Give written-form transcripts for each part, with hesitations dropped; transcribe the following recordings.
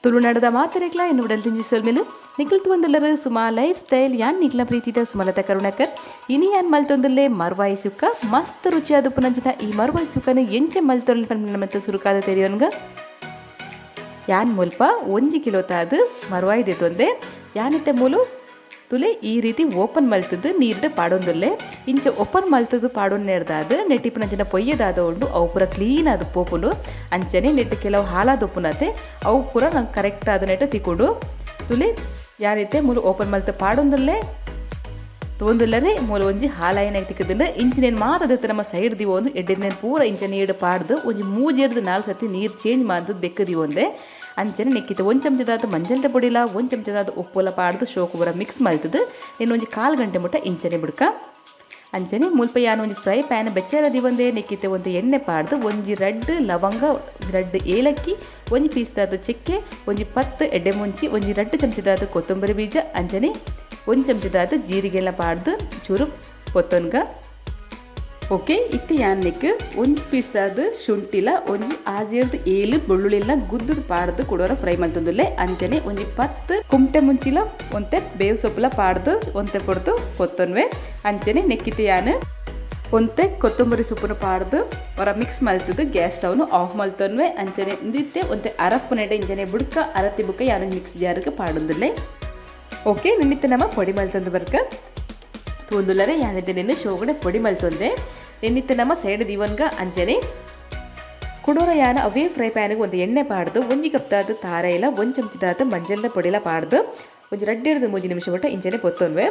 ತುಳುನಾಡದ ಮಾತರೆಗ್ಲ ಎನ್ನು ಉಡಲ್ ತಿಂಜಿಸೋಲ್ ಮೇಲು ನಿಖಲ್ ತೊಂದುಲ್ಲರು ಸುಮಾ ಲೈಫ್ ಸ್ಟೈಲ್ ಯಾನ್ ನಿಖಲ ಪ್ರೀತಿದ ಸುಮಲತಾ ಕರುಣಕರ್ ಇನಿ ಯಾನ್ ಮಲ್ತೊಂದುಲ್ಲೆ ಮರ್ವಾಯಿ ಸುಕ್ಕ ಮಸ್ತ್ ರುಚಿಯಾದ ಪುನಂಚಿನ ಈ ಮರ್ವಾಯಿ ಸುಕ್ಕನು ಎಂಚೆ ಮಲ್ತೊಲ್ ಮತ್ತು ಸುರುಕಾದ ತೆರೆಯೋನ್ಗ ಯಾನ್ ಮುಲ್ಪ 1 ಕಿಲೋ ತಾದು ಮರ್ವಾಯಿ ದೇತೊಂದೆ ಯಾನಿತ್ತೆ ಮೂಲು ತುಲೆ ಈ ರೀತಿ ಓಪನ್ ಮಲ್ತದ್ದು ನೀರ್ಡು ಪಾಡೊಂದುಲ್ಲೆ ಇಂಚ ಓಪನ್ ಮಲ್ತದ್ದು ಪಾಡೊನ್ನೆಡ್ದಾದು ನೆಟ್ಟಿಪುನಂಚಿನ ಪೊಯ್ಯದಾದ ಉಂಡು ಅವು ಪೂರ ಕ್ಲೀನ್ ಆದ ಪೋಪುಲು ಅಂಚನೆ ನೆಟ್ಟು ಕೆಲವು ಹಾಲಾದ ಉಪ್ಪುನತೆ ಅವು ಪೂರ ನಂಗೆ ಕರೆಕ್ಟ್ ಆದ ನೆಟ್ಟು ತಿಕ್ಕೊಂಡು ತುಲೆ ಯಾನೈತೆ ಮೂಲು ಓಪನ್ ಮಲ್ತ ಪಾಡೊಂದುಲ್ಲೆ ತೊಂದುಲ್ಲರೆ ಮೂಲ ಒಂಜಿ ಹಾಲಾಯನಾಗಿ ತಿಕ್ಕದಿಲ್ಲ ಇಂಚಿನೇನು ಮಾತದತ್ತೆ ನಮ್ಮ ಸೈಡ್ ದಿವೋ ಒಂದು ಎಡ್ಡಿನೇನು ಪೂರ ಇಂಚ ನೀಡು ಪಾಡ್ದು ಒಂಜಿ 3 4 ಸತಿ ನೀರು ಚೇಂಜ್ ಮಾಡ್ದು ಬೆಕ್ಕದಿವೋ ಒಂದೇ ಅಂಚನೆ ನೆಕ್ಕಿತ್ತು 1 ಚಮಚದಾದ ಮಂಜಲ್ದ ಪೊಡಿಲ 1 ಚಮಚದಾದ ಉಪ್ಪುಲ ಪಾಡ್ದು ಶೋಕು ಬರ ಮಿಕ್ಸ್ ಮಾಡ್ತದೆ ನೀನು ಒಂಜಿ 1/4 ಗಂಟೆ ಮುಟ್ಟ ಇಂಚನೆ ಬಿಡ್ಕ ಅಂಚನೆ ಮುಲ್ಪ ಯಾನು ಒಂಜಿ ಫ್ರೈ ಪ್ಯಾನ್ ಬೆಚ್ಚರದಿ ಒಂದೇ ನೆಕ್ಕಿತ್ತೆ ಒಂದು ಎಣ್ಣೆ ಪಾಡ್ದು ಒಂಜಿ ರಡ್ಡು ಲವಂಗ ರಡ್ಡು ಏಲಕ್ಕಿ ಒಂಜಿ ಪೀಸ್ದಾದ ಚಕ್ಕೆ ಒಂಜಿ 10 ಎಡ್ಡೆ ಮುಂಚಿ ಒಂಜಿ 2 ಚಮಚದಾದ ಕೊತ್ತಂಬರಿ ಬೀಜ ಅಂಚನೆ 1 ಚಮಚದಾದ ಜೀರಿಗೆಲ್ಲ ಪಾಡ್ದು ಚೂರು ಕೊತ್ತೊನ್ಗ ಓಕೆ ಇತ್ತು ಯಾನ್ನೆಕ್ ಒಂದು ಪೀಸ್ದಾದ ಶುಂಠಿಲ ಒಂಜಿ 6-7 ಬೆಳ್ಳುಳ್ಳಿಲ್ಲ ಗುದ್ದು ಪಾಡ್ದು ಕೊಡೋರ ಫ್ರೈ ಮಾಡ್ತಂದುಲ್ಲೆ ಅಂಚನೆ ಒಂಜಿ 10 ಕುಮಟೆ ಮುಂಚಿಲ ಒಂತೆ ಬೇವು ಸೊಪ್ಪುಲ ಪಾಡ್ದು ಒಂತೆ ಪೊಡ್ದು ಕೊತ್ತೊನ್ವೆ ಅಂಚನೆ ನೆಕ್ಕಿತ್ತು ಯಾನು ಒಂತೆ ಕೊತ್ತಂಬರಿ ಸೊಪ್ಪನ್ನು ಪಾಡ್ದು ಹೊರ ಮಿಕ್ಸ್ ಮಲ್ತದ್ದು ಗ್ಯಾಸ್ ಸ್ಟವ್ನು ಆಫ್ ಮಲ್ತೊನ್ವೆ ಅಂಚನೆ ಇಂದಿತ್ತೆ ಒಂತೆ ಅರಪ್ಪು ನೆಡೆ ಇಂಚನೆ ಬುಡ್ಕ ಅರತಿ ಬುಕ್ಕ ಯಾರು ಮಿಕ್ಸ್ ಜಾರಿಗೆ ಪಾಡೊಂದುಲ್ಲೆ ಓಕೆ ನಿನ್ನಿತ್ತೆ ನಮ್ಮ ಪೊಡಿ ಮಲ್ತೊಂದು ಬರ್ಕ ತೊಂದುಲ್ಲರೆ ಯಾನಿದ್ದೆ ನಿನ್ನ ಶೋಗಡೆ ಪೊಡಿ ಮಲ್ತೊಂದೆ ನಿನ್ನಿತ್ತೆ ನಮ್ಮ ಸೈಡ್ ದಿವನ್ಗ ಅಂಚನೆ ಕುಡೋರ ಯಾನ ಅವೇ ಫ್ರೈ ಪ್ಯಾನಿಗೆ ಒಂದು ಎಣ್ಣೆ ಪಾಡ್ದು 1 ಕಪ್ದಾದ ತಾರ ಇಲ್ಲ 1 ಚಮಚದಾದ ಮಂಜಲ್ದ ಪೊಡಿಲ ಪಾಡ್ದು ಒಂಜಿ 2-3 ನಿಮಿಷ ಬಿಟ್ಟು ಇಂಚನೆ ಕೊತ್ತೊನ್ವೆ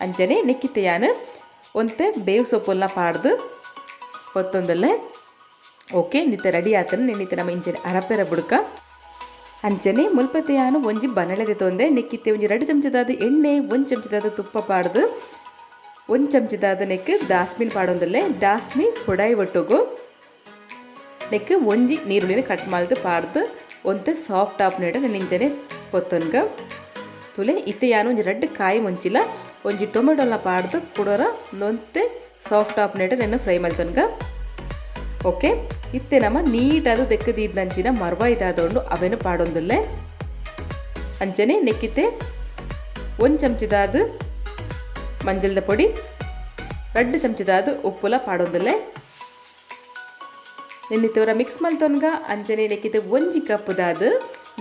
ಅಂಚನೆ ನೆಕ್ಕಿತ್ತೆ ಯಾನು ಒಂತೆ ಬೇವು ಸೊಪ್ಪುಲ್ನ ಪಾಡ್ದು ಕೊತ್ತೊಂದಲ್ಲೇ ಓಕೆ ನಿತ್ತೆ ರೆಡಿ ಆತನ ನಿನ್ನಿತ್ತೆ ನಮ್ಮ ಇಂಚನೆ ಅರಪೆರ ಬುಡ್ಕ ಅಂಚನೆ ಮುಲ್ಪತ್ತೆ ಯಾನು ಒಂಜಿ ಬನಳೆದೆ ತೊಂದೆ ನೆಕ್ಕಿತ್ತೆ ಒಂಜಿ 2 ಚಮಚದಾದ ಎಣ್ಣೆ 1 ಚಮಚದಾದ ತುಪ್ಪ ಪಾಡ್ದು 1 ಚಮಚದಾದ ನೆಕ್ ದಾಸ್ಮಿನ್ ಪಾಡೊಂದಲ್ಲೇ ದಾಸ್ಮಿನ್ ಹೊಡಾಯಿ ಒಟ್ಟುಗು ನೆಕ್ ಒಂಜಿ ನೀರುಳ್ಳಿನ ಕಟ್ ಮಾಡ್ದು ಪಾಡ್ದು ಒಂತೆ ಸಾಫ್ಟ್ ಆಫ್ ನೆಡ ನೆಂಚನೆ ಕೊತ್ತೊನ್ಗ ತುಲೆ ಇತ್ತೆ ಯಾನು ಒಂಜಿ 2 ಕಾಯಿ ಮುಂಚಿಲ ಒಂಜಿ ಟೊಮೆಟೊಲ್ಲ ಪಾಡ್ದು ಕೊಡೋರ ನೊಂತೆ ಸಾಫ್ಟ್ ಆಫ್ ನೆಡ ನೆನ್ನು ಫ್ರೈ ಮಲ್ತೊನ್ಗ ಓಕೆ ಇತ್ತೆ ನಮ್ಮ ನೀಟಾದ ತೆಕ್ಕದೀಡ್ ನಂಚಿನ ಮರ್ವಾಯ್ದಾದೊಂಡು ಅವೇನು ಪಾಡೊಂದುಲ್ಲೆ ಅಂಚನೆ ನೆಕ್ಕಿತ್ತೆ 1 ಚಮಚದಾದ ಮಂಜಲ್ದ ಪೊಡಿ 2 ಚಮಚದಾದ ಉಪ್ಪುಲ ಪಾಡೊಂದುಲ್ಲೆ ನೆನ್ನಿತ್ತವರ ಮಿಕ್ಸ್ ಮಲ್ತೊನ್ಗ ಅಂಚನೆ ನೆಕ್ಕಿತ್ತೆ 1 ಕಪ್ದಾದ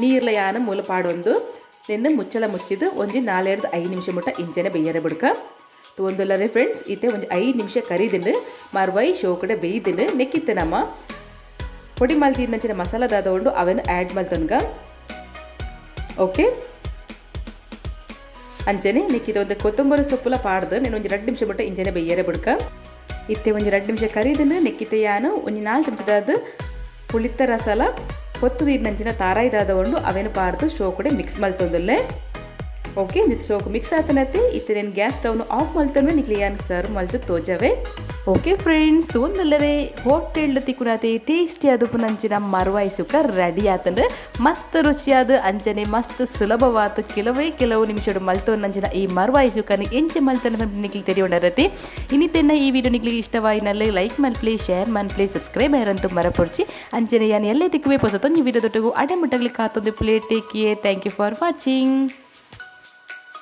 ನೀರ್ಲ ಯಾನ ಮೂಲ ಪಾಡೊಂದು ನಿನ್ನ ಮುಚ್ಚಲ ಮುಚ್ಚಿದ್ದು ಒಂಜಿ 4-5 ನಿಮಿಷ ಮುಟ್ಟ ಇಂಚನೆ ಬೇಯರೆ ಬಿಡ್ಕ ತೊಂದುಲ್ಲರೆ ಫ್ರೆಂಡ್ಸ್ ಇತ್ತೆ ಒಂಜಿ 5 ನಿಮಿಷ ಕರಿದಿನ ಮರ್ವಾಯಿ ಶೋಕಡೆ ಬೇಯ್ದಿನ ನೆಕ್ಕಿತ್ತೆ ನಮ್ಮ ಪೊಡಿ ಮಲ್ತಿನ ನಂಚಿನ ಮಸಾಲದಾದ ಉಂಡು ಅವೇನು ಆ್ಯಡ್ ಮಲ್ತೊನ್ಗ ಓಕೆ ಅಂಚನೆ ನೆಕ್ಕಿದ ಒಂದು ಕೊತ್ತಂಬರಿ ಸೊಪ್ಪುಲ ಪಾಡ್ದು నేను ಒಂಜಿ 2 ನಿಮಿಷ ಬಿಟ್ಟು ಇಂಚನೆ ಬೇಯರೆ ಬಿಡ್ಕ ಇತ್ತೆ ಒಂಜಿ 2 ನಿಮಿಷ ಕರಿದಿನ ನೆಕ್ಕಿತ್ತೆ ಯಾನು ಒಂಜಿ 4 ಚಮಚದಾದ ಪುಳಿತ ರಸಲ ಕೊತ್ತದೀಡ್ ನಂಚಿನ ತಾರಾಯ್ದಾದ ಉಂಡು ಅವೇನು ಪಾಡ್ದು ಶೋಕಡೆ ಮಿಕ್ಸ್ ಮಲ್ತೊಂದುಲ್ಲೆ ಓಕೆ ನಿತ್ ಶೋಕು ಮಿಕ್ಸ್ ಆತನತ್ತೆ ಇತ್ತೆ నేను ಗ್ಯಾಸ್ ಸ್ಟವ್ನು ಆಫ್ ಮಲ್ತೊನ್ವೆ ನಿಕ್ಲಿ ಯಾನು ಸರ್ವ್ ಮಲ್ತು ತೋಜವೆ ಓಕೆ ಫ್ರೆಂಡ್ಸ್ ತೊಂದುಲ್ಲರೆ ಹೋಟೆಲ್ ತಿಕ್ಕುನಾತೆ ಟೇಸ್ಟಿ ಆದಪ್ಪು ನಂಚಿನ ಮರ್ವಾಯಿ ಸುಕ್ಕ ರೆಡಿ ಆತಂದ್ರೆ ಮಸ್ತ್ ರುಚಿಯಾದ ಅಂಚನೆ ಮಸ್ತ್ ಸುಲಭವಾದ ಕೆಲವು ನಿಮಿಷ ಮಲ್ತೋ ನಂಚಿನ ಈ ಮರ್ವಾಯಿ ಸುಕ್ಕನ ಎಂಚೆ ಮಲ್ತನ ನಿಕ್ಲಿ ತೆರೆಯೋಣರತಿ ಇನ್ನಿತ್ತೆನ್ನ ಈ ವಿಡಿಯೋ ನಿಕ್ಲಿ ಇಷ್ಟವಾಯಿನಲ್ಲಿ ಲೈಕ್ ಮಲ್ಪ್ಲೇ ಶೇರ್ ಮನ್ಪ್ಲೇ ಸಬ್ಸ್ಕ್ರೈಬ್ ಆಯ್ರಂತೂ ಮರಪೊಡ್ಚಿ ಅಂಚನೆ ಯಾನು ಎಲ್ಲೇ ತಿಕ್ಕುವೆ ಪೊಸತೊಂದು ವಿಡಿಯೋದೊಟ್ಟಿಗೂ ಅಡೆ ಮುಟ್ಟಗ್ಲಿ ಕಾತೊಂದು plate take care thank you for watching